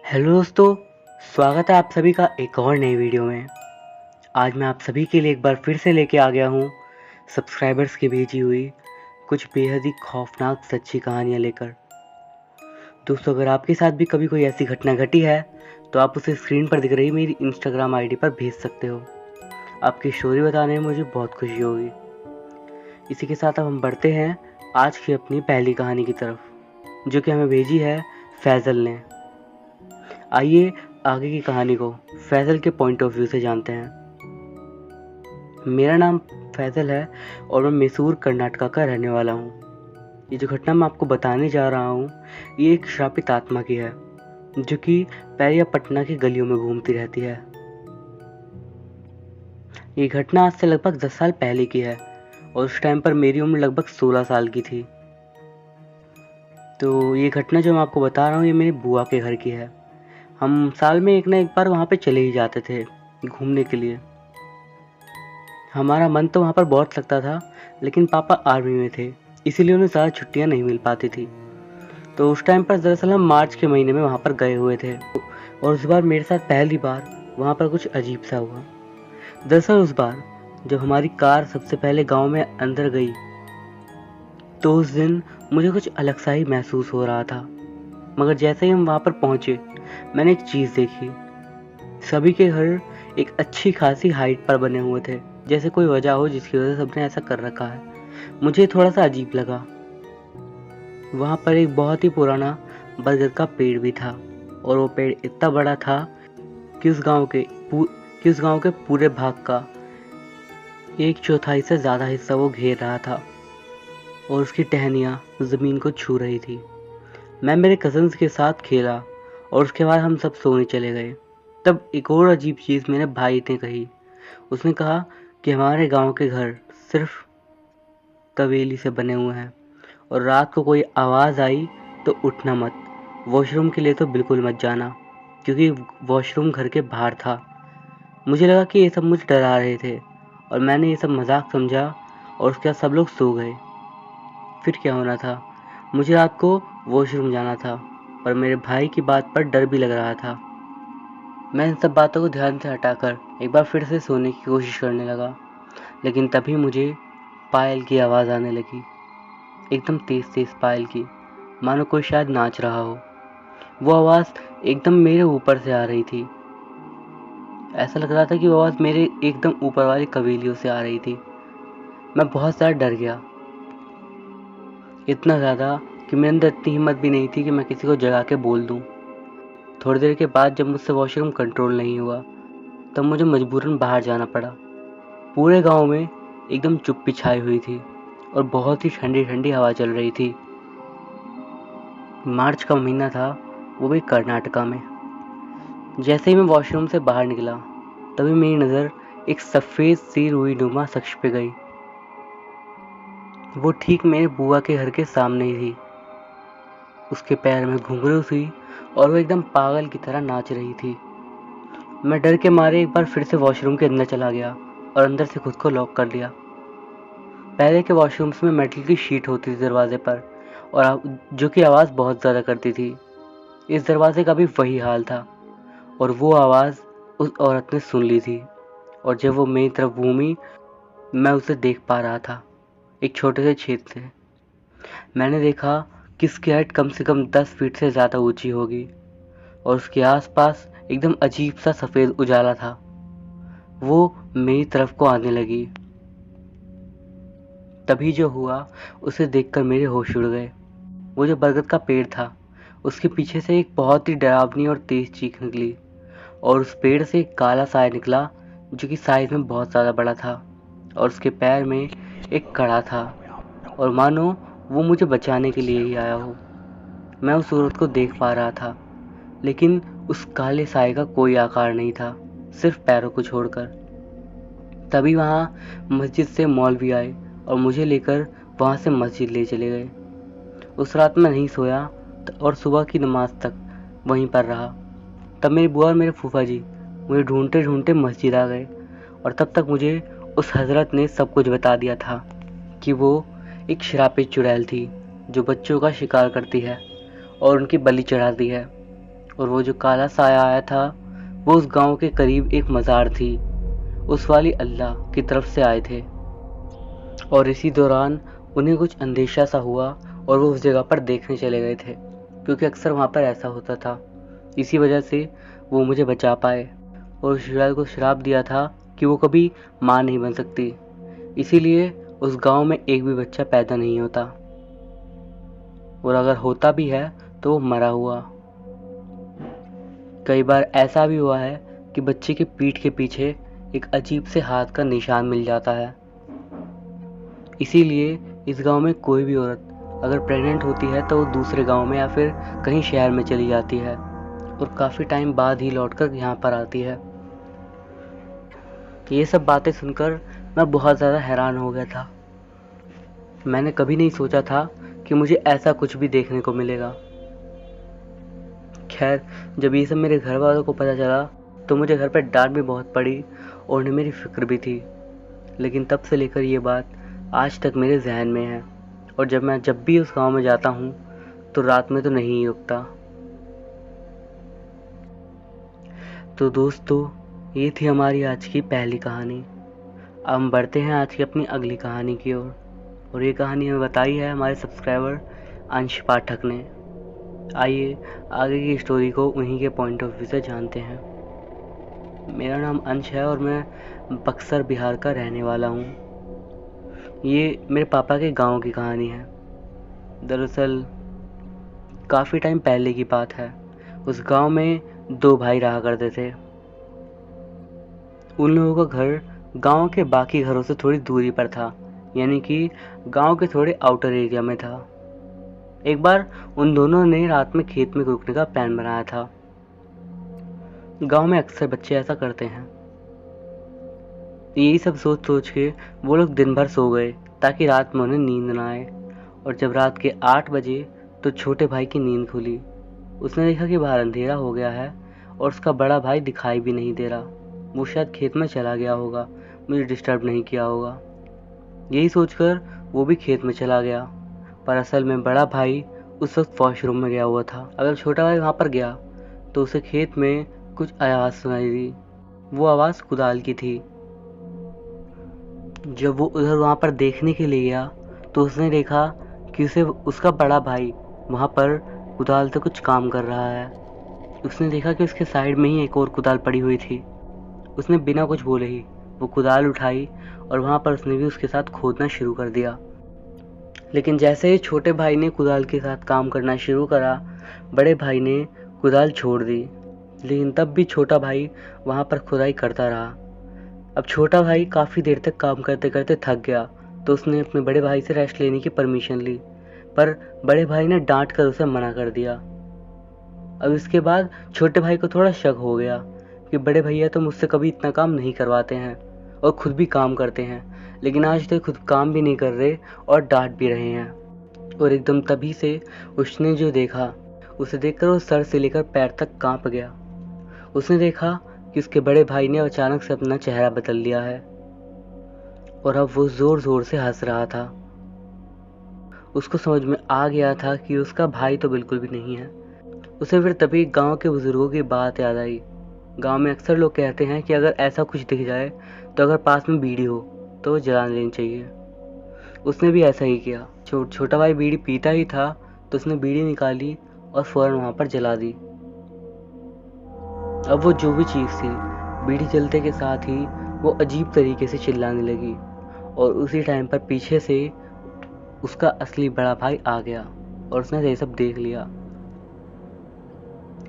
Hello दोस्तों, स्वागत है आप सभी का एक और नई वीडियो में। आज मैं आप सभी के लिए एक बार फिर से लेके आ गया हूँ सब्सक्राइबर्स की भेजी हुई कुछ बेहद ही खौफनाक सच्ची कहानियाँ लेकर। दोस्तों, अगर आपके साथ भी कभी कोई ऐसी घटना घटी है तो आप उसे स्क्रीन पर दिख रही मेरी इंस्टाग्राम आईडी पर भेज सकते हो। आपकी स्टोरी बताने में मुझे बहुत खुशी होगी। इसी के साथ अब हम बढ़ते हैं आज की अपनी पहली कहानी की तरफ, जो कि हमें भेजी है फैज़ल ने। आइए आगे की कहानी को फैज़ल के पॉइंट ऑफ व्यू से जानते हैं। मेरा नाम फैज़ल है और मैं मैसूर कर्नाटका का रहने वाला हूँ। ये जो घटना मैं आपको बताने जा रहा हूँ ये एक श्रापित आत्मा की है, जो कि पैरिया पटना की गलियों में घूमती रहती है। ये घटना आज से लगभग 10 साल पहले की है और उस टाइम पर मेरी उम्र लगभग 16 साल की थी। तो ये घटना जो मैं आपको बता रहा हूँ ये मेरी बुआ के घर की है। हम साल में एक ना एक बार वहाँ पे चले ही जाते थे घूमने के लिए। हमारा मन तो वहाँ पर बहुत लगता था, लेकिन पापा आर्मी में थे, इसीलिए उन्हें ज़्यादा छुट्टियाँ नहीं मिल पाती थी। तो उस टाइम पर दरअसल हम मार्च के महीने में वहाँ पर गए हुए थे और उस बार मेरे साथ पहली बार वहाँ पर कुछ अजीब सा हुआ। दरअसल उस बार जब हमारी कार सबसे पहले गांव में अंदर गई तो उस दिन मुझे कुछ अलग सा ही महसूस हो रहा था। मगर जैसे ही हम वहाँ पर पहुँचे मैंने एक चीज़ देखी। सभी के घर एक अच्छी खासी हाइट पर बने हुए थे, जैसे कोई वजह हो जिसकी वजह से सबने ऐसा कर रखा है। मुझे थोड़ा सा अजीब लगा। वहाँ पर एक बहुत ही पुराना बरगद का पेड़ भी था और वो पेड़ इतना बड़ा था कि उस गांव के पूरे भाग का 1/4 से ज़्यादा हिस्सा वो घेर रहा था और उसकी टहनियाँ ज़मीन को छू रही थी। मैं मेरे कज़न्स के साथ खेला और उसके बाद हम सब सोने चले गए। तब एक और अजीब चीज़ मेरे भाई ने कही। उसने कहा कि हमारे गांव के घर सिर्फ तवेली से बने हुए हैं और रात को कोई आवाज़ आई तो उठना मत। वॉशरूम के लिए तो बिल्कुल मत जाना, क्योंकि वॉशरूम घर के बाहर था। मुझे लगा कि ये सब मुझे डरा रहे थे और मैंने ये सब मजाक समझा और उसके बाद सब लोग सो गए। फिर क्या होना था, मुझे रात को वॉशरूम जाना था, पर मेरे भाई की बात पर डर भी लग रहा था। मैं इन सब बातों को ध्यान से हटाकर एक बार फिर से सोने की कोशिश करने लगा, लेकिन तभी मुझे पायल की आवाज़ आने लगी। एकदम तेज़ तेज़ पायल की, मानो कोई शायद नाच रहा हो। वो आवाज़ एकदम मेरे ऊपर से आ रही थी। ऐसा लग रहा था कि वो आवाज़ मेरे एकदम ऊपर वाली कवेलियों से आ रही थी। मैं बहुत ज़्यादा डर गया, इतना ज़्यादा कि मेरे अंदर इतनी हिम्मत भी नहीं थी कि मैं किसी को जगा के बोल दूँ। थोड़ी देर के बाद जब मुझसे वॉशरूम कंट्रोल नहीं हुआ तब मुझे मजबूरन बाहर जाना पड़ा। पूरे गांव में एकदम चुप्पी छाई हुई थी और बहुत ही ठंडी ठंडी हवा चल रही थी। मार्च का महीना था, वो भी कर्नाटका में। जैसे ही मैं वॉशरूम से बाहर निकला तभी मेरी नज़र एक सफ़ेद सी रुईनुमा शख्स पे गई। वो ठीक मेरे बुआ के घर के सामने ही थी। उसके पैर में घुंघरू थी और वो एकदम पागल की तरह नाच रही थी। मैं डर के मारे एक बार फिर से वॉशरूम के अंदर चला गया और अंदर से खुद को लॉक कर लिया। पहले के वॉशरूम्स में मेटल की शीट होती थी दरवाजे पर और जो कि आवाज़ बहुत ज़्यादा करती थी। इस दरवाजे का भी वही हाल था और वो आवाज़ उस औरत ने सुन ली थी और जब वो मेरी तरफ घूमी मैं उसे देख पा रहा था एक छोटे से छेद से। मैंने देखा कि उसकी हाइट कम से कम 10 फीट से ज़्यादा ऊंची होगी और उसके आसपास एकदम अजीब सा सफ़ेद उजाला था। वो मेरी तरफ को आने लगी। तभी जो हुआ उसे देखकर मेरे होश उड़ गए। वो जो बरगद का पेड़ था उसके पीछे से एक बहुत ही डरावनी और तेज चीख निकली और उस पेड़ से एक काला साया निकला जो कि साइज में बहुत ज़्यादा बड़ा था और उसके पैर में एक कड़ा था और मानो वो मुझे बचाने के लिए ही आया हो। मैं उस सूरत को देख पा रहा था, लेकिन उस काले साए का कोई आकार नहीं था, सिर्फ पैरों को छोड़कर। तभी वहाँ मस्जिद से मौलवी आए और मुझे लेकर वहाँ से मस्जिद ले चले गए। उस रात मैं नहीं सोया और सुबह की नमाज तक वहीं पर रहा। तब मेरी बुआ और मेरे फूफा जी मुझे ढूंढते ढूंढते मस्जिद आ गए और तब तक मुझे उस हजरत ने सब कुछ बता दिया था कि वो एक श्रापित चुड़ैल थी जो बच्चों का शिकार करती है और उनकी बलि चढ़ा दी है। और वो जो काला साया आया था वो उस गांव के करीब एक मज़ार थी, उस वाली अल्लाह की तरफ से आए थे। और इसी दौरान उन्हें कुछ अंदेशा सा हुआ और वो उस जगह पर देखने चले गए थे, क्योंकि अक्सर वहाँ पर ऐसा होता था। इसी वजह से वो मुझे बचा पाए और उस शियाल को श्राप दिया था कि वो कभी माँ नहीं बन सकती, इसीलिए उस गांव में एक भी बच्चा पैदा नहीं होता, और अगर होता भी है तो वो मरा हुआ। कई बार ऐसा भी हुआ है कि बच्चे की पीठ के पीछे एक अजीब से हाथ का निशान मिल जाता है। इसीलिए इस गांव में कोई भी औरत अगर प्रेग्नेंट होती है तो वो दूसरे गांव में या फिर कहीं शहर में चली जाती है और काफ़ी टाइम बाद ही लौटकर यहाँ पर आती है। ये सब बातें सुनकर मैं बहुत ज़्यादा हैरान हो गया था। मैंने कभी नहीं सोचा था कि मुझे ऐसा कुछ भी देखने को मिलेगा। खैर, जब ये सब मेरे घर वालों को पता चला तो मुझे घर पर डांट भी बहुत पड़ी और उन्हें मेरी फिक्र भी थी। लेकिन तब से लेकर ये बात आज तक मेरे जहन में है, और जब भी उस गांव में जाता हूँ तो रात में तो नहीं ही रुकता। तो दोस्तों, ये थी हमारी आज की पहली कहानी। अब हम बढ़ते हैं आज की अपनी अगली कहानी की ओर, और ये कहानी हमें बताई है हमारे सब्सक्राइबर अंश पाठक ने। आइए आगे की स्टोरी को उन्हीं के पॉइंट ऑफ व्यू से जानते हैं। मेरा नाम अंश है और मैं बक्सर बिहार का रहने वाला हूँ। ये मेरे पापा के गांव की कहानी है। दरअसल काफ़ी टाइम पहले की बात है। उस गांव में दो भाई रहा करते थे। उन लोगों का घर गांव के बाकी घरों से थोड़ी दूरी पर था, यानी कि गांव के थोड़े आउटर एरिया में था। एक बार उन दोनों ने रात में खेत में रुकने का प्लान बनाया था। गांव में अक्सर बच्चे ऐसा करते हैं। यही सब सोच सोच के वो लोग दिन भर सो गए ताकि रात में उन्हें नींद ना आए। और जब रात के 8 बजे तो छोटे भाई की नींद खुली। उसने देखा कि बाहर अंधेरा हो गया है और उसका बड़ा भाई दिखाई भी नहीं दे रहा। वो शायद खेत में चला गया होगा, मुझे डिस्टर्ब नहीं किया होगा। यही सोचकर वो भी खेत में चला गया, पर असल में बड़ा भाई उस वक्त वॉशरूम में गया हुआ था। अगर छोटा भाई वहाँ पर गया तो उसे खेत में कुछ आवाज़ सुनाई दी। वो आवाज़ कुदाल की थी। जब वो उधर वहाँ पर देखने के लिए गया तो उसने देखा कि उसका बड़ा भाई वहाँ पर कुदाल से कुछ काम कर रहा है। उसने देखा कि उसके साइड में ही एक और कुदाल पड़ी हुई थी। उसने बिना कुछ बोले ही वो कुदाल उठाई और वहाँ पर उसने भी उसके साथ खोदना शुरू कर दिया। लेकिन जैसे ही छोटे भाई ने कुदाल के साथ काम करना शुरू करा, बड़े भाई ने कुदाल छोड़ दी। लेकिन तब भी छोटा भाई वहाँ पर खुदाई करता रहा। अब छोटा भाई काफ़ी देर तक काम करते करते थक गया, तो उसने अपने बड़े भाई से रेस्ट लेने की परमिशन ली, पर बड़े भाई ने डांट कर उसे मना कर दिया। अब इसके बाद छोटे भाई को थोड़ा शक हो गया कि बड़े भैया तो मुझसे कभी इतना काम नहीं करवाते हैं और खुद भी काम करते हैं, लेकिन आज तो खुद काम भी नहीं कर रहे और डांट भी रहे हैं। और एकदम तभी से उसने जो देखा, उसे देखकर वो सर से लेकर पैर तक कांप गया। उसने देखा कि उसके बड़े भाई ने अचानक से अपना चेहरा बदल लिया है और अब वो जोर जोर से हंस रहा था। उसको समझ में आ गया था कि उसका भाई तो बिल्कुल भी नहीं है। उसे फिर तभी गांव के बुजुर्गों की बात याद आई। गांव में अक्सर लोग कहते हैं कि अगर ऐसा कुछ दिख जाए तो अगर पास में बीड़ी हो तो वो जला लेनी चाहिए। उसने भी ऐसा ही किया। छोटा भाई बीड़ी पीता ही था तो उसने बीड़ी निकाली और फौरन वहां पर जला दी। अब वो जो भी चीज़ थी, बीड़ी जलते के साथ ही वो अजीब तरीके से चिल्लाने लगी, और उसी टाइम पर पीछे से उसका असली बड़ा भाई आ गया और उसने ये सब देख लिया।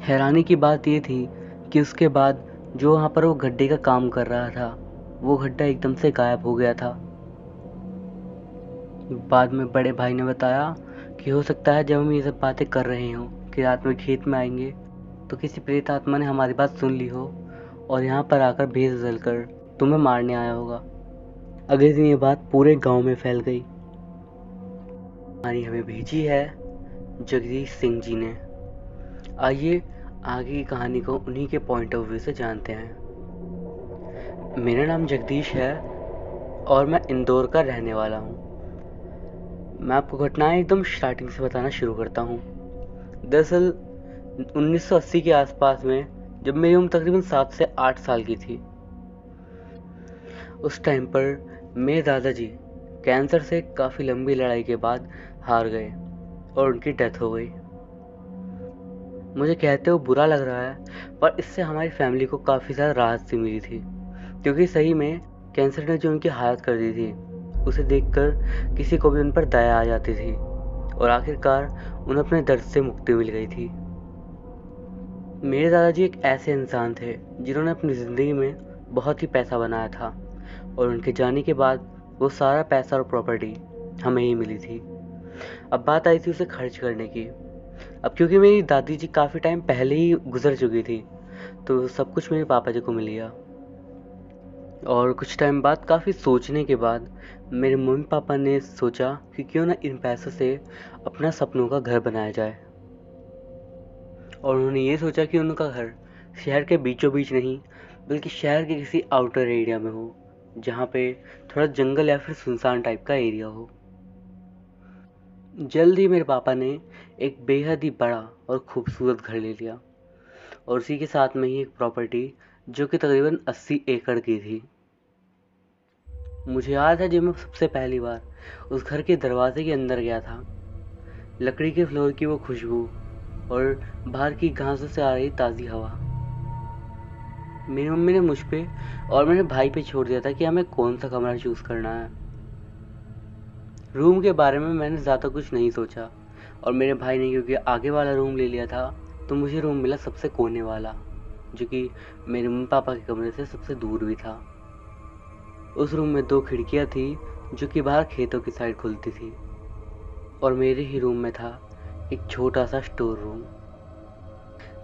हैरानी की बात ये थी कि उसके बाद जो वहाँ पर वो गड्ढे का काम कर रहा था, वो गड्ढा एकदम से गायब हो गया था। बाद में बड़े भाई ने बताया कि हो सकता है जब हम ये सब बातें कर रहे हों कि रात में खेत में आएंगे तो किसी प्रेत आत्मा ने हमारी बात सुन ली हो और यहाँ पर आकर भेस बदल कर तुम्हें मारने आया होगा। अगले दिन ये बात पूरे गांव में फैल गई। कहानी हमें भेजी है जगदीश सिंह जी ने। आइए आगे की कहानी को उन्हीं के पॉइंट ऑफ व्यू से जानते हैं। मेरा नाम जगदीश है और मैं इंदौर का रहने वाला हूँ। मैं आपको घटनाएं एकदम स्टार्टिंग से बताना शुरू करता हूँ। दरअसल 1980 के आसपास में, जब मेरी उम्र तकरीबन 7 से 8 साल की थी, उस टाइम पर मेरे दादाजी कैंसर से काफ़ी लंबी लड़ाई के बाद हार गए और उनकी डेथ हो गई। मुझे कहते हुए बुरा लग रहा है, पर इससे हमारी फैमिली को काफ़ी ज़्यादा राहत सी मिली थी, क्योंकि सही में कैंसर ने जो उनकी हालत कर दी थी, उसे देखकर किसी को भी उन पर दया आ जाती थी और आखिरकार उन्हें अपने दर्द से मुक्ति मिल गई थी। मेरे दादाजी एक ऐसे इंसान थे जिन्होंने अपनी ज़िंदगी में बहुत ही पैसा बनाया था और उनके जाने के बाद वो सारा पैसा और प्रॉपर्टी हमें ही मिली थी। अब बात आई थी उसे खर्च करने की। अब क्योंकि मेरी दादी जी काफ़ी टाइम पहले ही गुजर चुकी थी, तो सब कुछ मेरे पापा जी को मिल गया। और कुछ टाइम बाद काफ़ी सोचने के बाद मेरे मम्मी पापा ने सोचा कि क्यों ना इन पैसों से अपना सपनों का घर बनाया जाए। और उन्होंने ये सोचा कि उनका घर शहर के बीचों बीच नहीं, बल्कि शहर के किसी आउटर एरिया में हो, जहाँ पे थोड़ा जंगल या फिर सुनसान टाइप का एरिया हो। जल्द ही मेरे पापा ने एक बेहद ही बड़ा और खूबसूरत घर ले लिया और उसी के साथ में ही एक प्रॉपर्टी जो कि तकरीबन 80 एकड़ की थी। मुझे याद है जब मैं सबसे पहली बार उस घर के दरवाजे के अंदर गया था, लकड़ी के फ्लोर की वो खुशबू और बाहर की घासों से आ रही ताज़ी हवा। मेरी मम्मी ने मुझ पे और मेरे भाई पे छोड़ दिया था कि हमें कौन सा कमरा चूज़ करना है। रूम के बारे में मैंने ज़्यादा कुछ नहीं सोचा और मेरे भाई ने क्योंकि आगे वाला रूम ले लिया था, तो मुझे रूम मिला सबसे कोने वाला, जो कि मेरे मम्मी पापा के कमरे से सबसे दूर भी था। उस रूम में 2 खिड़कियाँ थी जो कि बाहर खेतों की साइड खुलती थी और मेरे ही रूम में था एक छोटा सा स्टोर रूम,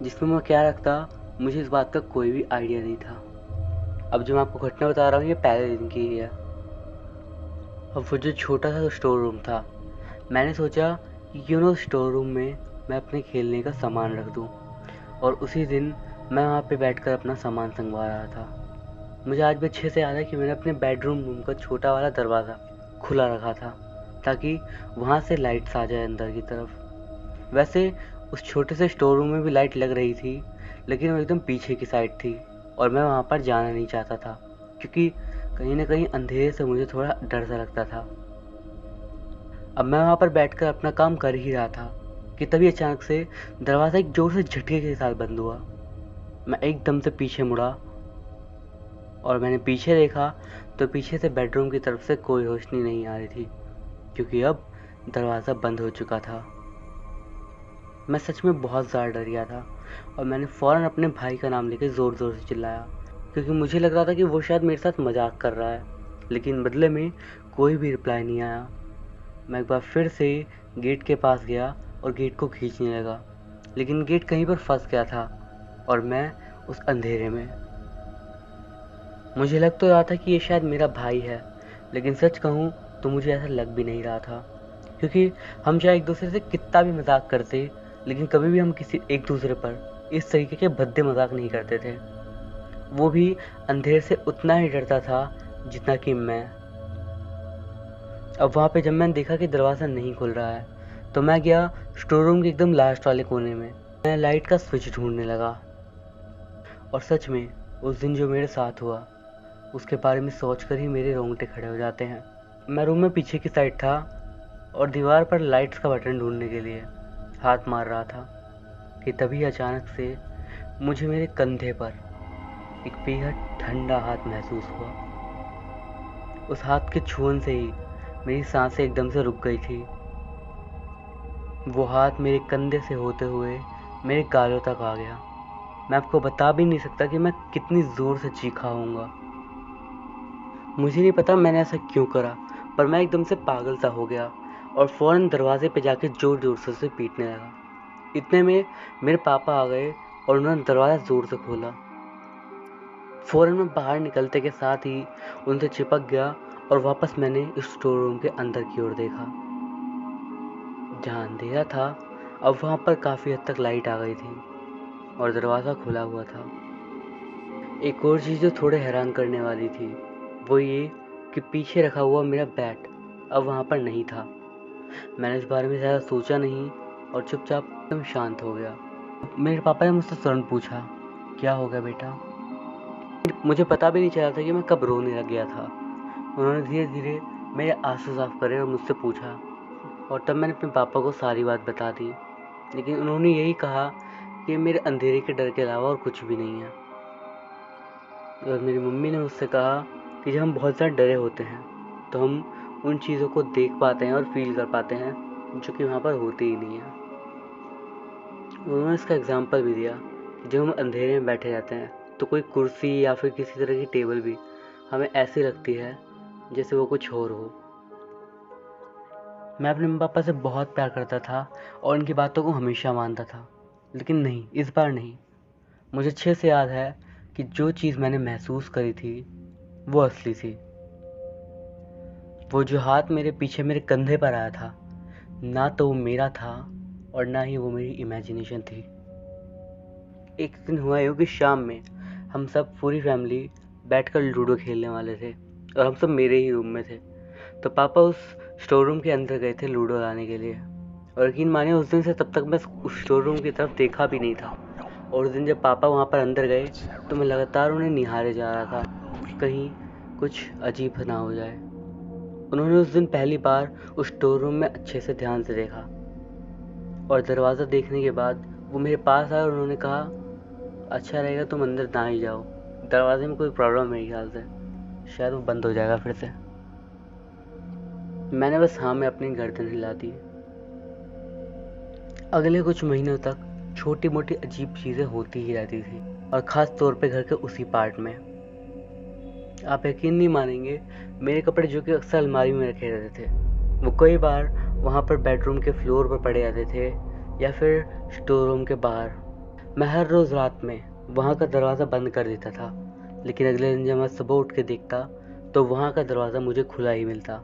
जिसमें मैं क्या रखता मुझे इस बात का कोई भी आइडिया नहीं था। अब जो मैं आपको घटना बता रहा हूँ ये पहले दिन की ही है। अब वो जो छोटा सा स्टोर रूम था, मैंने सोचा कि क्यों ना उस स्टोर रूम में मैं अपने खेलने का सामान रख दूँ, और उसी दिन मैं वहाँ पे बैठकर अपना सामान संगवा रहा था। मुझे आज भी अच्छे से याद है कि मैंने अपने बेडरूम रूम का छोटा वाला दरवाज़ा खुला रखा था ताकि वहाँ से लाइट्स आ जाए अंदर की तरफ। वैसे उस छोटे से स्टोर रूम में भी लाइट लग रही थी, लेकिन वो एकदम पीछे की साइड थी और मैं वहाँ पर जाना नहीं चाहता था, क्योंकि कहीं ना कहीं अंधेरे से मुझे थोड़ा डर सा लगता था। अब मैं वहाँ पर बैठकर अपना काम कर ही रहा था कि तभी अचानक से दरवाज़ा एक जोर से झटके के साथ बंद हुआ। मैं एकदम से पीछे मुड़ा और मैंने पीछे देखा तो पीछे से बेडरूम की तरफ से कोई रोशनी नहीं आ रही थी, क्योंकि अब दरवाज़ा बंद हो चुका था। मैं सच में बहुत ज़्यादा डर गया था और मैंने फ़ौरन अपने भाई का नाम लेकर ज़ोर ज़ोर से चिल्लाया, क्योंकि मुझे लग रहा था कि वो शायद मेरे साथ मजाक कर रहा है, लेकिन बदले में कोई भी रिप्लाई नहीं आया। मैं एक बार फिर से गेट के पास गया और गेट को खींचने लगा, लेकिन गेट कहीं पर फंस गया था और मैं उस अंधेरे में। मुझे लग तो रहा था कि ये शायद मेरा भाई है, लेकिन सच कहूँ तो मुझे ऐसा लग भी नहीं रहा था, क्योंकि हम चाहे एक दूसरे से कितना भी मजाक करते, लेकिन कभी भी हम किसी एक दूसरे पर इस तरीके के भद्दे मजाक नहीं करते थे। वो भी अंधेरे से उतना ही डरता था जितना कि मैं। अब वहाँ पे जब मैंने देखा कि दरवाज़ा नहीं खुल रहा है, तो मैं गया स्टोर रूम के एकदम लास्ट वाले कोने में। मैं लाइट का स्विच ढूंढने लगा और सच में उस दिन जो मेरे साथ हुआ उसके बारे में सोचकर ही मेरे रोंगटे खड़े हो जाते हैं। मैं रूम में पीछे की साइड था और दीवार पर लाइट्स का बटन ढूंढने के लिए हाथ मार रहा था कि तभी अचानक से मुझे मेरे कंधे पर एक बेहद ठंडा हाथ महसूस हुआ। उस हाथ के छूने से ही मेरी सांसें एकदम से रुक गई थी। वो हाथ मेरे कंधे से होते हुए मेरे गालों तक आ गया। मैं आपको बता भी नहीं सकता कि मैं कितनी ज़ोर से चीखा होऊंगा। मुझे नहीं पता मैंने ऐसा क्यों करा, पर मैं एकदम से पागल सा हो गया और फ़ौरन दरवाजे पे जाके ज़ोर ज़ोर से उसे पीटने लगा। इतने में मेरे पापा आ गए और उन्होंने दरवाज़ा ज़ोर से खोला। फ़ौरन मैं बाहर निकलते के साथ ही उनसे चिपक गया और वापस मैंने इस स्टोर रूम के अंदर की ओर देखा। जहाँ अंधेरा था, अब वहाँ पर काफ़ी हद तक लाइट आ गई थी और दरवाज़ा खुला हुआ था। एक और चीज़ जो थोड़े हैरान करने वाली थी, वो ये कि पीछे रखा हुआ मेरा बैट अब वहाँ पर नहीं था। मैंने इस बारे में ज़्यादा सोचा नहीं, और चुपचाप एकदम शांत हो गया। मेरे पापा ने मुझसे तुरंत पूछा, क्या हो गया बेटा? मुझे पता भी नहीं चला था कि मैं कब रोने लग गया था। उन्होंने धीरे धीरे मेरे आंसू साफ करे और मुझसे पूछा, और तब मैंने अपने पापा को सारी बात बता दी। लेकिन उन्होंने यही कहा कि मेरे अंधेरे के डर के अलावा और कुछ भी नहीं है। और मेरी मम्मी ने मुझसे कहा कि जब हम बहुत ज़्यादा डरे होते हैं तो हम उन चीज़ों को देख पाते हैं और फील कर पाते हैं जो कि वहाँ पर होती ही नहीं है। उन्होंने इसका एग्जाम्पल भी दिया कि जब हम अंधेरे में बैठे रहते हैं तो कोई कुर्सी या फिर किसी तरह की टेबल भी हमें ऐसी लगती है जैसे वो कुछ और हो। मैं अपने मम्मी पापा से बहुत प्यार करता था और उनकी बातों को हमेशा मानता था, लेकिन नहीं, इस बार नहीं। मुझे अच्छे से याद है कि जो चीज़ मैंने महसूस करी थी वो असली थी। वो जो हाथ मेरे पीछे मेरे कंधे पर आया था, ना तो वो मेरा था और ना ही वो मेरी इमेजिनेशन थी। एक दिन हुआ यूँ कि शाम में हम सब पूरी फैमिली बैठकर लूडो खेलने वाले थे और हम सब मेरे ही रूम में थे। तो पापा उस स्टोर रूम के अंदर गए थे लूडो लाने के लिए, और यकीन मानिए उस दिन से तब तक मैं उस स्टोर रूम की तरफ देखा भी नहीं था। और उस दिन जब पापा वहाँ पर अंदर गए तो मैं लगातार उन्हें निहारे जा रहा था कि कहीं कुछ अजीब ना हो जाए। उन्होंने उस दिन पहली बार उस स्टोर रूम में अच्छे से ध्यान से देखा, और दरवाज़ा देखने के बाद वो मेरे पास आए और उन्होंने कहा, अच्छा रहेगा तुम अंदर ना ही जाओ, दरवाजे में कोई प्रॉब्लम है मेरे ख्याल से, शायद वो बंद हो जाएगा फिर से। मैंने बस हाँ में अपनी गर्दन हिला दी। अगले कुछ महीनों तक छोटी मोटी अजीब चीज़ें होती ही रहती थी, और ख़ास तौर पे घर के उसी पार्ट में। आप यकीन नहीं मानेंगे, मेरे कपड़े जो कि अक्सर अलमारी में रखे रहते थे वो कई बार वहाँ पर बेडरूम के फ्लोर पर पड़े जाते थे या फिर स्टोर रूम के बाहर। मैं हर रोज़ रात में वहाँ का दरवाज़ा बंद कर देता था, लेकिन अगले दिन जब मैं सुबह उठ के देखता तो वहाँ का दरवाज़ा मुझे खुला ही मिलता।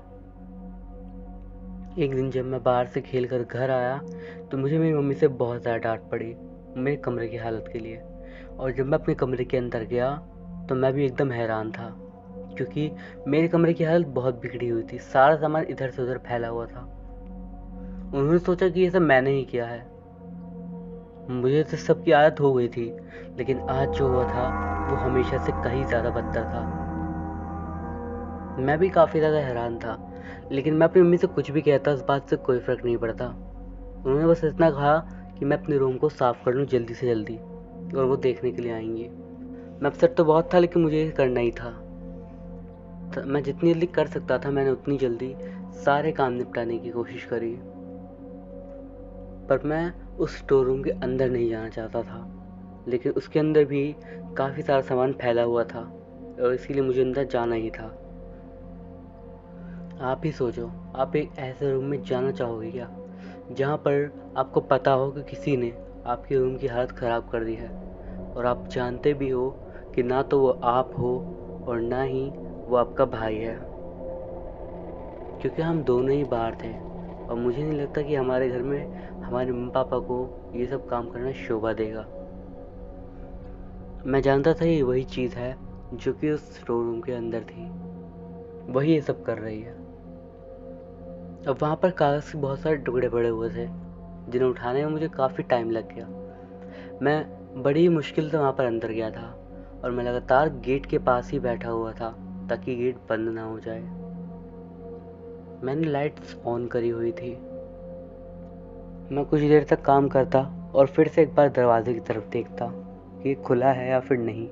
एक दिन जब मैं बाहर से खेल कर घर आया तो मुझे मेरी मम्मी से बहुत ज़्यादा डांट पड़ी मेरे कमरे की हालत के लिए। और जब मैं अपने कमरे के अंदर गया तो मैं भी एकदम हैरान था, क्योंकि मेरे कमरे की हालत बहुत बिगड़ी हुई थी, सारा सामान इधर से उधर फैला हुआ था। उन्होंने सोचा कि ये सब मैंने ही किया है। मुझे तो सबकी आदत हो गई थी, लेकिन आज जो हुआ था वो हमेशा से कहीं ज़्यादा बदतर था। मैं भी काफ़ी ज़्यादा हैरान था, लेकिन मैं अपनी मम्मी से कुछ भी कहता उस बात से कोई फ़र्क नहीं पड़ता। उन्होंने बस इतना कहा कि मैं अपने रूम को साफ़ कर लूँ जल्दी से जल्दी, और वो देखने के लिए आएंगी। मैं अपसेट तो बहुत था, लेकिन मुझे ये करना ही था। मैं जितनी जल्दी कर सकता था मैंने उतनी जल्दी सारे काम निपटाने की कोशिश करी, पर मैं उस स्टोर रूम के अंदर नहीं जाना चाहता था। लेकिन उसके अंदर भी काफ़ी सारा सामान फैला हुआ था और इसीलिए मुझे अंदर जाना ही था। आप ही सोचो, आप एक ऐसे रूम में जाना चाहोगे क्या जहाँ पर आपको पता हो कि किसी ने आपके रूम की हालत ख़राब कर दी है, और आप जानते भी हो कि ना तो वो आप हो और ना ही वो आपका भाई है, क्योंकि हम दोनों ही बाहर थे। और मुझे नहीं लगता कि हमारे घर में हमारे मम्मी पापा को ये सब काम करना शोभा देगा। मैं जानता था ये वही चीज़ है जो कि उस स्टोर रूम के अंदर थी, वही ये सब कर रही है। अब वहाँ पर कागज़ के बहुत सारे टुकड़े पड़े हुए थे जिन्हें उठाने में मुझे काफ़ी टाइम लग गया। मैं बड़ी मुश्किल से वहाँ पर अंदर गया था और मैं लगातार गेट के पास ही बैठा हुआ था ताकि गेट बंद ना हो जाए। मैंने लाइट्स ऑन करी हुई थी। मैं कुछ देर तक काम करता और फिर से एक बार दरवाजे की तरफ देखता कि खुला है या फिर नहीं।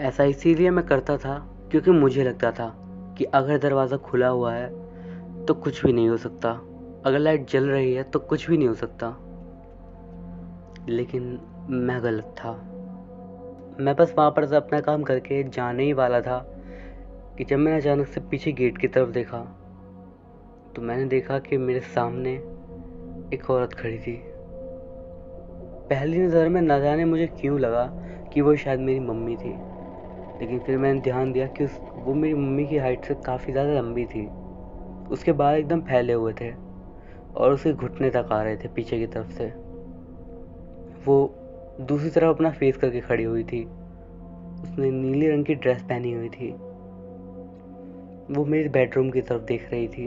ऐसा इसीलिए मैं करता था क्योंकि मुझे लगता था कि अगर दरवाज़ा खुला हुआ है तो कुछ भी नहीं हो सकता, अगर लाइट जल रही है तो कुछ भी नहीं हो सकता। लेकिन मैं गलत था। मैं बस वहाँ पर से अपना काम करके जाने ही वाला था कि जब मैंने अचानक से पीछे गेट की तरफ देखा तो मैंने देखा कि मेरे सामने एक औरत खड़ी थी। पहली नज़र में न जाने मुझे क्यों लगा कि वो शायद मेरी मम्मी थी, लेकिन फिर मैंने ध्यान दिया कि वो मेरी मम्मी की हाइट से काफ़ी ज़्यादा लंबी थी। उसके बाल एकदम फैले हुए थे और उसके घुटने तक आ रहे थे पीछे की तरफ से। वो दूसरी तरफ अपना फेस करके खड़ी हुई थी। उसने नीले रंग की ड्रेस पहनी हुई थी। वो मेरे बेडरूम की तरफ देख रही थी।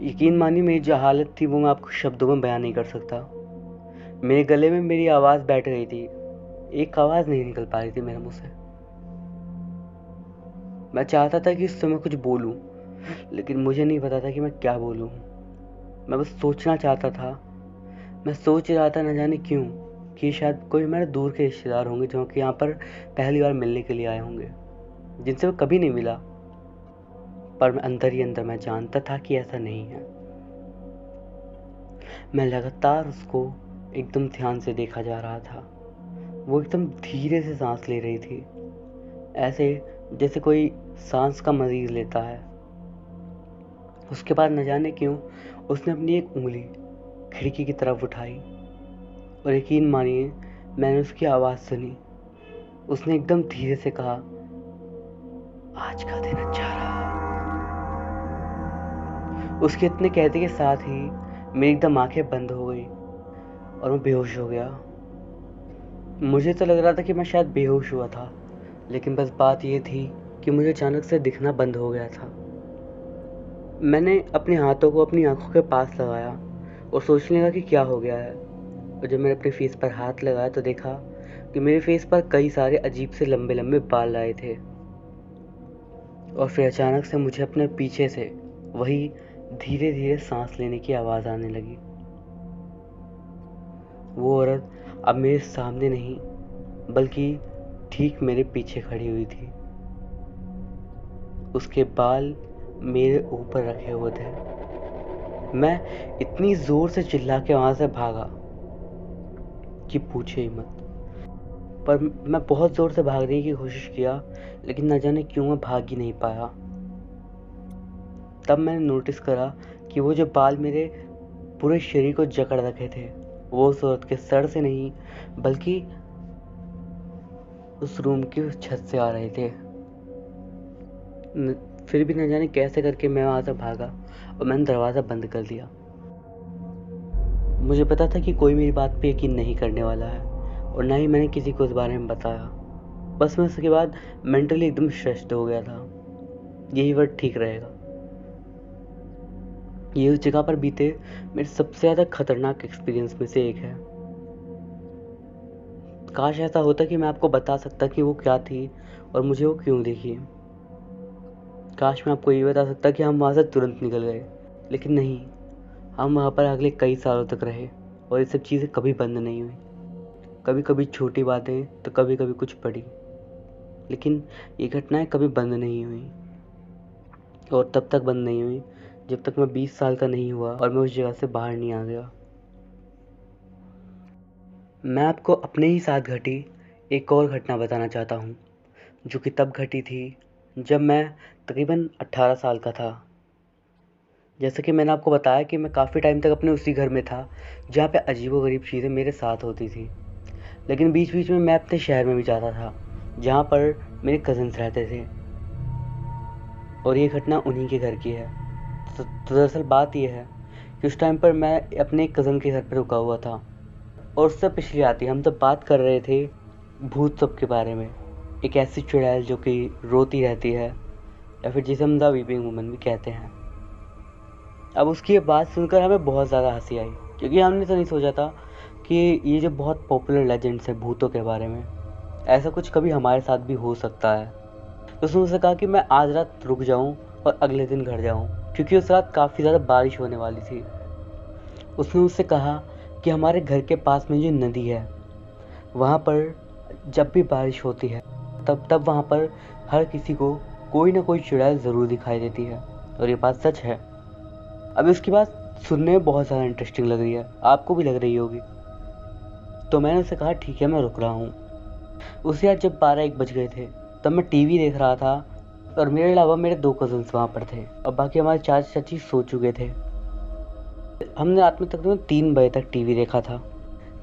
यकीन मानिए मेरी जो हालत थी वो मैं आपको शब्दों में बयान नहीं कर सकता। मेरे गले में मेरी आवाज़ बैठ गई थी, एक आवाज़ नहीं निकल पा रही थी मेरे मुंह से। मैं चाहता था कि इस समय कुछ बोलूं, लेकिन मुझे नहीं पता था कि मैं क्या बोलूं। मैं बस सोचना चाहता था। मैं सोच रहा था न जाने क्यों कि शायद कोई मेरे दूर के रिश्तेदार होंगे जो कि यहाँ पर पहली बार मिलने के लिए आए होंगे, जिनसे मैं कभी नहीं मिला। पर अंदर ही अंदर मैं जानता था कि ऐसा नहीं है। मैं लगातार उसको एकदम ध्यान से देखा जा रहा था। वो एकदम धीरे से सांस ले रही थी, ऐसे जैसे कोई सांस का मरीज लेता है। उसके बाद न जाने क्यों उसने अपनी एक उंगली खिड़की की तरफ उठाई और यकीन मानिए मैंने उसकी आवाज़ सुनी। उसने एकदम धीरे से कहा, आज का दिन अच्छा रहा। उसके इतने कहते के साथ ही मेरी एकदम आंखें बंद हो गई और मैं बेहोश हो गया। मुझे तो लग रहा था कि मैं शायद बेहोश हुआ था, लेकिन बस बात यह थी कि मुझे अचानक से दिखना बंद हो गया था। मैंने अपने हाथों को अपनी आंखों के पास लगाया और सोचने लगा कि क्या हो गया है। और जब मैंने अपने फेस पर हाथ लगाया तो देखा कि मेरे फेस पर कई सारे अजीब से लंबे लंबे बाल आए थे। और फिर अचानक से मुझे अपने पीछे से वही धीरे धीरे सांस लेने की आवाज़ आने लगी। वो औरत अब मेरे सामने नहीं बल्कि ठीक मेरे पीछे खड़ी हुई थी। उसके बाल मेरे ऊपर रखे हुए थे। मैं इतनी जोर से चिल्ला के वहां से भागा कि पूछे ही मत। पर मैं बहुत जोर से भागने की कोशिश किया, लेकिन न जाने क्यों मैं भाग ही नहीं पाया। तब मैंने नोटिस करा कि वो जो बाल मेरे पूरे शरीर को जकड़ रखे थे वो उस औरत के सर से नहीं बल्कि उस रूम की छत से आ रहे थे। फिर भी न जाने कैसे करके मैं वहां से भागा और मैंने दरवाज़ा बंद कर दिया। मुझे पता था कि कोई मेरी बात पे यकीन नहीं करने वाला है और ना ही मैंने किसी को इस बारे में बताया। बस मैं उसके बाद मेंटली एकदम स्ट्रेस्ड हो गया था। यही वर्ड ठीक रहेगा। ये उस जगह पर बीते मेरे सबसे ज़्यादा खतरनाक एक्सपीरियंस में से एक है। काश ऐसा होता कि मैं आपको बता सकता कि वो क्या थी और मुझे वो क्यों दिखी। काश मैं आपको ये बता सकता कि हम वहाँ से तुरंत निकल गए, लेकिन नहीं, हम वहाँ पर अगले कई सालों तक रहे और ये सब चीज़ें कभी बंद नहीं हुई। कभी कभी छोटी बातें तो कभी कभी कुछ बड़ी, लेकिन ये घटनाएं कभी बंद नहीं हुई। और तब तक बंद नहीं हुई जब तक मैं 20 साल का नहीं हुआ और मैं उस जगह से बाहर नहीं आ गया। मैं आपको अपने ही साथ घटी एक और घटना बताना चाहता हूँ, जो कि तब घटी थी जब मैं तकरीबन 18 साल का था। जैसा कि मैंने आपको बताया कि मैं काफ़ी टाइम तक अपने उसी घर में था जहाँ पे अजीबोगरीब चीज़ें मेरे साथ होती थी। लेकिन बीच बीच में मैं अपने शहर में भी जाता था जहाँ पर मेरे कज़न्स रहते थे और ये घटना उन्हीं के घर की है। तो दरअसल बात यह है कि उस टाइम पर मैं अपने एक कज़न के घर पर रुका हुआ था और उससे पिछली रात हम तब बात कर रहे थे भूत सब के बारे में। एक ऐसी चुड़ैल जो कि रोती रहती है या फिर जिसे हम द वीपिंग वुमन भी कहते हैं। अब उसकी ये बात सुनकर हमें बहुत ज़्यादा हंसी आई, क्योंकि हमने तो नहीं सोचा था कि ये जो बहुत पॉपुलर लेजेंड्स है भूतों के बारे में, ऐसा कुछ कभी हमारे साथ भी हो सकता है। तो उसने मुझसे कहा कि मैं आज रात रुक जाऊं और अगले दिन घर जाऊं, क्योंकि उस रात काफ़ी ज़्यादा बारिश होने वाली थी। उसने मुझसे कहा कि हमारे घर के पास में जो नदी है वहाँ पर जब भी बारिश होती है तब तब वहाँ पर हर किसी को कोई ना कोई चुड़ैल ज़रूर दिखाई देती है, और ये बात सच है। अभी उसकी बात सुनने में बहुत ज़्यादा इंटरेस्टिंग लग रही है, आपको भी लग रही होगी। तो मैंने उससे कहा ठीक है मैं रुक रहा हूँ। उसी रात जब 12-1 बज गए थे तब मैं टीवी देख रहा था और मेरे अलावा मेरे 2 कज़न्स वहाँ पर थे और बाकी हमारे चाचा चाची सो चुके थे। हमने रात में तकरीबन 3 बजे तक टीवी देखा था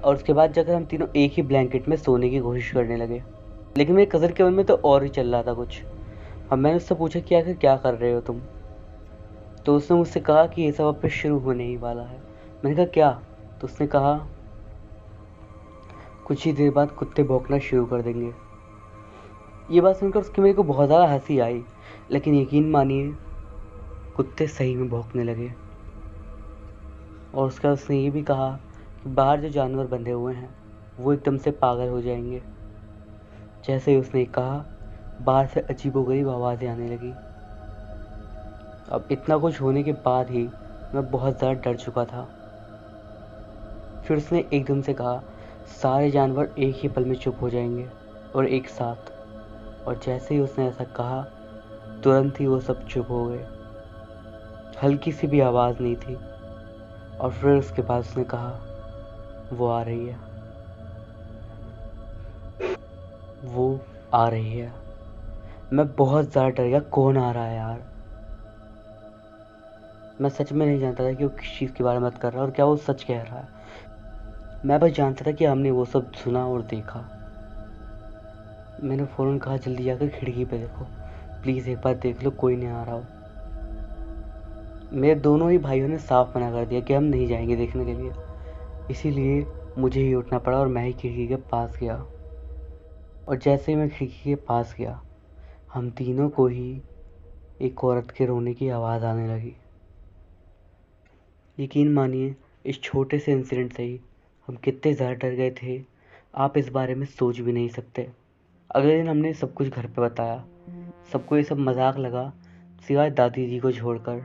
और उसके बाद जाकर हम तीनों एक ही ब्लैंकेट में सोने की कोशिश करने लगे। लेकिन मेरे कज़न के मन में तो और ही चल रहा था कुछ। अब मैंने उससे पूछा कि आखिर क्या कर रहे हो तुम। तो उसने मुझसे कहा कि ये सब अब पे शुरू होने ही वाला है। मैंने कहा क्या? तो उसने कहा कुछ ही देर बाद कुत्ते भौंकना शुरू कर देंगे। ये बात सुनकर उसकी मेरे को बहुत ज़्यादा हंसी आई, लेकिन यकीन मानिए कुत्ते सही में भौंकने लगे। और उसने ये भी कहा कि बाहर जो जानवर बंधे हुए हैं वो एकदम से पागल हो जाएंगे। जैसे ही उसने कहा, बाहर से अजीबोगरीब आवाज़ें आने लगी। अब इतना कुछ होने के बाद ही मैं बहुत ज़्यादा डर चुका था। फिर उसने एकदम से कहा, सारे जानवर एक ही पल में चुप हो जाएंगे और एक साथ। और जैसे ही उसने ऐसा कहा, तुरंत ही वो सब चुप हो गए। हल्की सी भी आवाज़ नहीं थी। और फिर उसके बाद उसने कहा, वो आ रही है, वो आ रही है। मैं बहुत ज़्यादा डर गया, कौन आ रहा है यार। मैं सच में नहीं जानता था कि वो किस चीज़ के बारे में बात कर रहा है और क्या वो सच कह रहा है। मैं बस जानता था कि हमने वो सब सुना और देखा। मैंने फ़ौरन कहा, जल्दी जाकर खिड़की पे देखो, प्लीज़ एक बार देख लो कोई नहीं आ रहा हो। मेरे दोनों ही भाइयों ने साफ मना कर दिया कि हम नहीं जाएंगे देखने के लिए। इसीलिए मुझे ही उठना पड़ा और मैं ही खिड़की के पास गया। और जैसे ही मैं खिड़की के पास गया, हम तीनों को ही एक औरत के रोने की आवाज़ आने लगी। यकीन मानिए, इस छोटे से इंसिडेंट से ही हम कितने ज़्यादा डर गए थे, आप इस बारे में सोच भी नहीं सकते। अगले दिन हमने सब कुछ घर पे बताया। सबको ये सब मजाक लगा, सिवाय दादी जी को छोड़कर।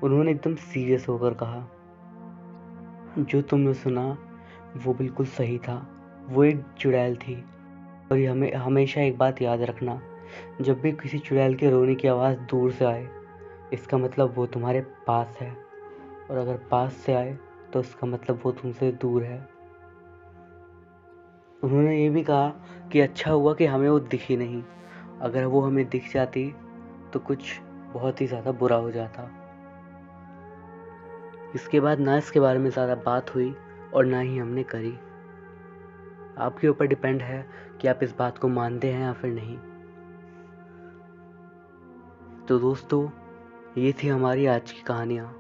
उन्होंने एकदम सीरियस होकर कहा, जो तुमने सुना वो बिल्कुल सही था, वो एक चुड़ैल थी। और ये हमें हमेशा एक बात याद रखना, जब भी किसी चुड़ैल के रोने की आवाज़ दूर से आए, इसका मतलब वो तुम्हारे पास है। और अगर पास से आए तो इसका मतलब वो तुमसे दूर है। उन्होंने ये भी कहा कि अच्छा हुआ कि हमें वो दिखी नहीं, अगर वो हमें दिख जाती तो कुछ बहुत ही ज़्यादा बुरा हो जाता। इसके बाद ना इसके बारे में ज़्यादा बात हुई और ना ही हमने करी। आपके ऊपर डिपेंड है कि आप इस बात को मानते हैं या फिर नहीं। तो दोस्तों, ये थी हमारी आज की कहानियाँ।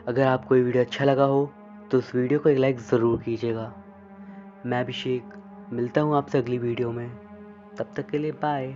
अगर आपको ये वीडियो अच्छा लगा हो तो उस वीडियो को एक लाइक ज़रूर कीजिएगा। मैं अभिषेक मिलता हूँ आपसे अगली वीडियो में। तब तक के लिए बाय।